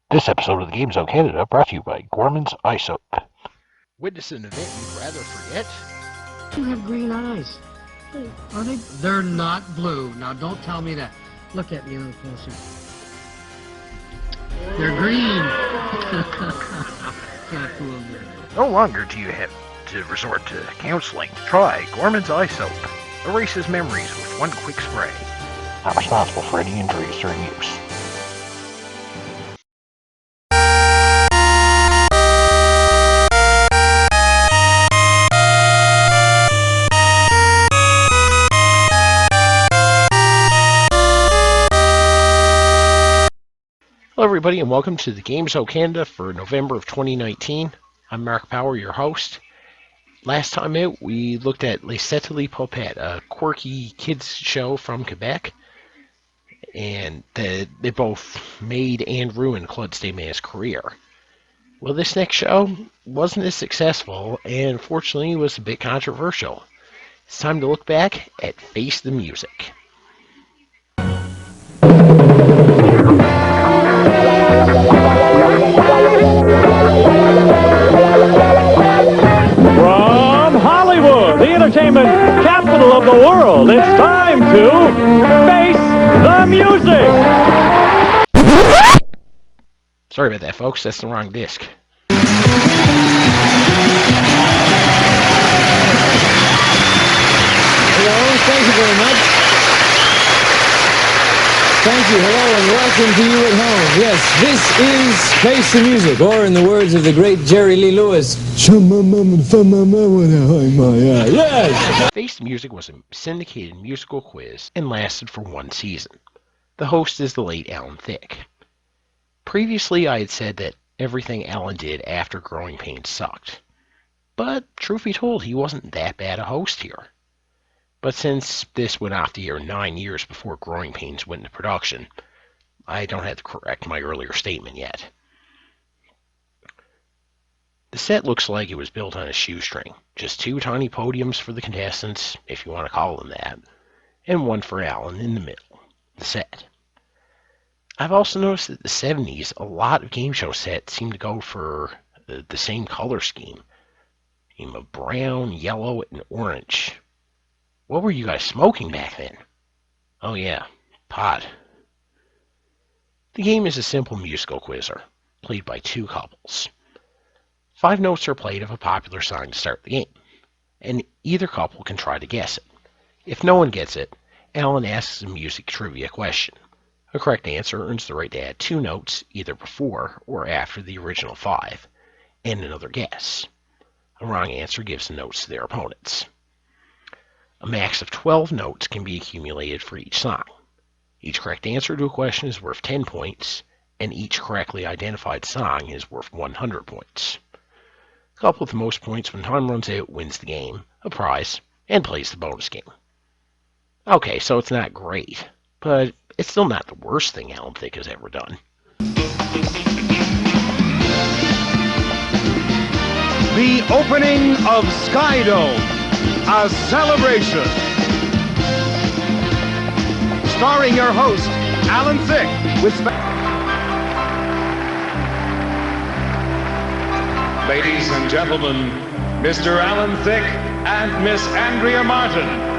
This episode of the Game Zone Canada brought to you by Gorman's Eye Soap. Witness an event you'd rather forget? You have green eyes. Are they? They're not blue. Now don't tell me that. Look at me a little closer. They're green. Can't fool me. No longer do you have to resort to counseling. Try Gorman's Eye Soap. Erases memories with one quick spray. Not responsible for any injuries during use. Hello everybody and welcome to the Game Zone Canada for November of 2019. I'm Marc Power, your host. Last time out we looked at Les Settlers Popettes, a quirky kids show from Quebec. And they both made and ruined Claude Stayman's career. Well, this next show wasn't as successful and fortunately was a bit controversial. It's time to look back at Face the Music. From Hollywood, the entertainment capital of the world, it's time to Face the Music! Sorry about that, folks. That's the wrong disc. Hello, thank you very much. Thank you, hello, and welcome to you at home. Yes, this is Face the Music, or in the words of the great Jerry Lee Lewis, yes! Face the Music was a syndicated musical quiz and lasted for one season. The host is the late Alan Thicke. Previously, I had said that everything Alan did after Growing Pains sucked. But, truth be told, he wasn't that bad a host here. But since this went off the air 9 years before Growing Pains went into production, I don't have to correct my earlier statement yet. The set looks like it was built on a shoestring. Just two tiny podiums for the contestants, if you want to call them that, and one for Alan in the middle, the set. I've also noticed that the 70s, a lot of game show sets seem to go for the same color scheme. Of brown, yellow, and orange. What were you guys smoking back then? Oh yeah, pot. The game is a simple musical quizzer, played by two couples. 5 notes are played of a popular song to start the game, and either couple can try to guess it. If no one gets it, Alan asks a music trivia question. A correct answer earns the right to add 2 notes either before or after the original 5, and another guess. A wrong answer gives the notes to their opponents. A max of 12 notes can be accumulated for each song. Each correct answer to a question is worth 10 points, and each correctly identified song is worth 100 points. The couple with the most points when time runs out wins the game, a prize, and plays the bonus game. Okay, so it's not great, but it's still not the worst thing Alan Thicke has ever done. The opening of Skydome, a celebration. Starring your host, Alan Thicke, with Ladies and gentlemen, Mr. Alan Thicke and Miss Andrea Martin.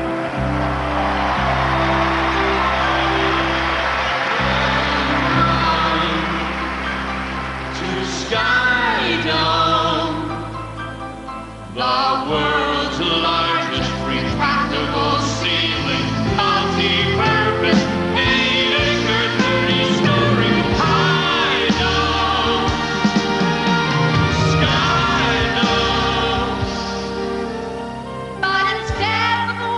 The world's largest retractable ceiling, multi-purpose, 8-acre, 30-story high dome, sky dome. But instead of the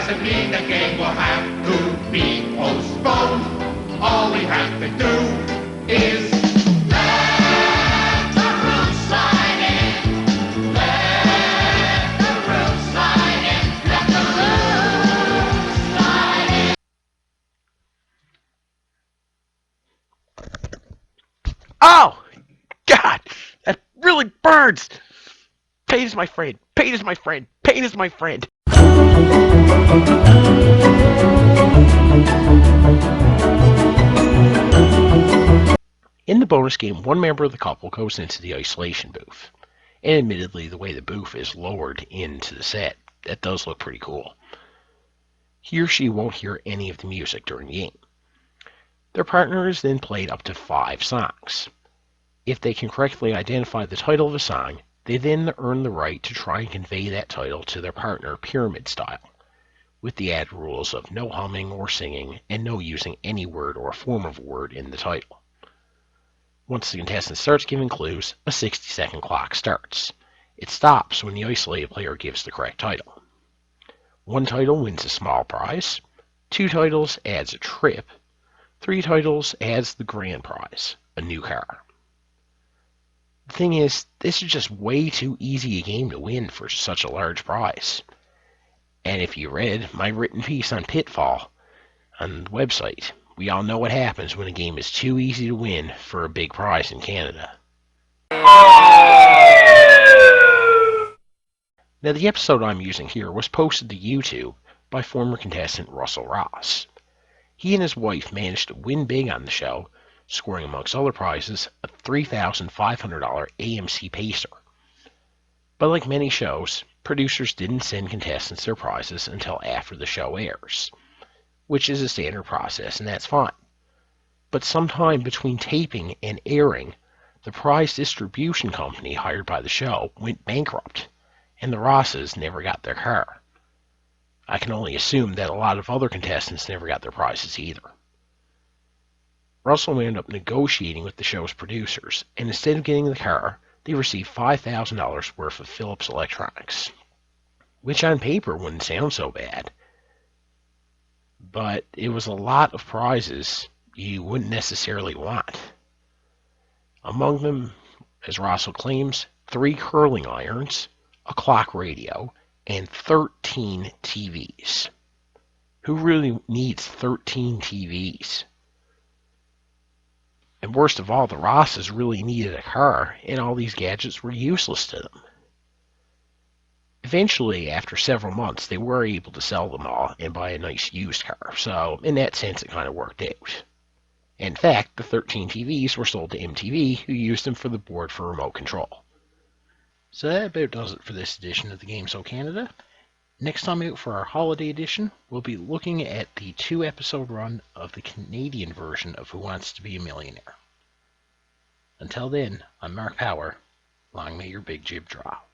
doesn't mean the game will have to be postponed. All we have to do is let the room slide in. Let the room slide in. Let the room slide in. Oh! God! That really burns! Pain is my friend. Pain is my friend. Pain is my friend. In the bonus game, one member of the couple goes into the isolation booth. And admittedly, the way the booth is lowered into the set, that does look pretty cool. He or she won't hear any of the music during the game. Their partner is then played up to 5 songs. If they can correctly identify the title of a song, they then earn the right to try and convey that title to their partner pyramid style, with the added rules of no humming or singing and no using any word or form of word in the title. Once the contestant starts giving clues, a 60-second clock starts. It stops when the isolated player gives the correct title. 1 title wins a small prize, 2 titles adds a trip, 3 titles adds the grand prize, a new car. The thing is, this is just way too easy a game to win for such a large prize. And if you read my written piece on Pitfall on the website, we all know what happens when a game is too easy to win for a big prize in Canada. Now, the episode I'm using here was posted to YouTube by former contestant Russell Ross. He and his wife managed to win big on the show, scoring amongst other prizes a $3,500 AMC Pacer. But like many shows, producers didn't send contestants their prizes until after the show airs, which is a standard process, and that's fine. But sometime between taping and airing, the prize distribution company hired by the show went bankrupt, and the Rosses never got their car. I can only assume that a lot of other contestants never got their prizes either. Russell ended up negotiating with the show's producers, and instead of getting the car, they received $5,000 worth of Philips electronics, which on paper wouldn't sound so bad. But it was a lot of prizes you wouldn't necessarily want. Among them, as Russell claims, 3 curling irons, a clock radio, and 13 TVs. Who really needs 13 TVs? And worst of all, the Rosses really needed a car, and all these gadgets were useless to them. Eventually, after several months, they were able to sell them all and buy a nice used car, so in that sense it kind of worked out. In fact, the 13 TVs were sold to MTV, who used them for the board for remote control. So that about does it for this edition of the Game So Canada. Next time out for our holiday edition, we'll be looking at the 2-episode run of the Canadian version of Who Wants to Be a Millionaire. Until then, I'm Marc Power. Long may your big jib drop.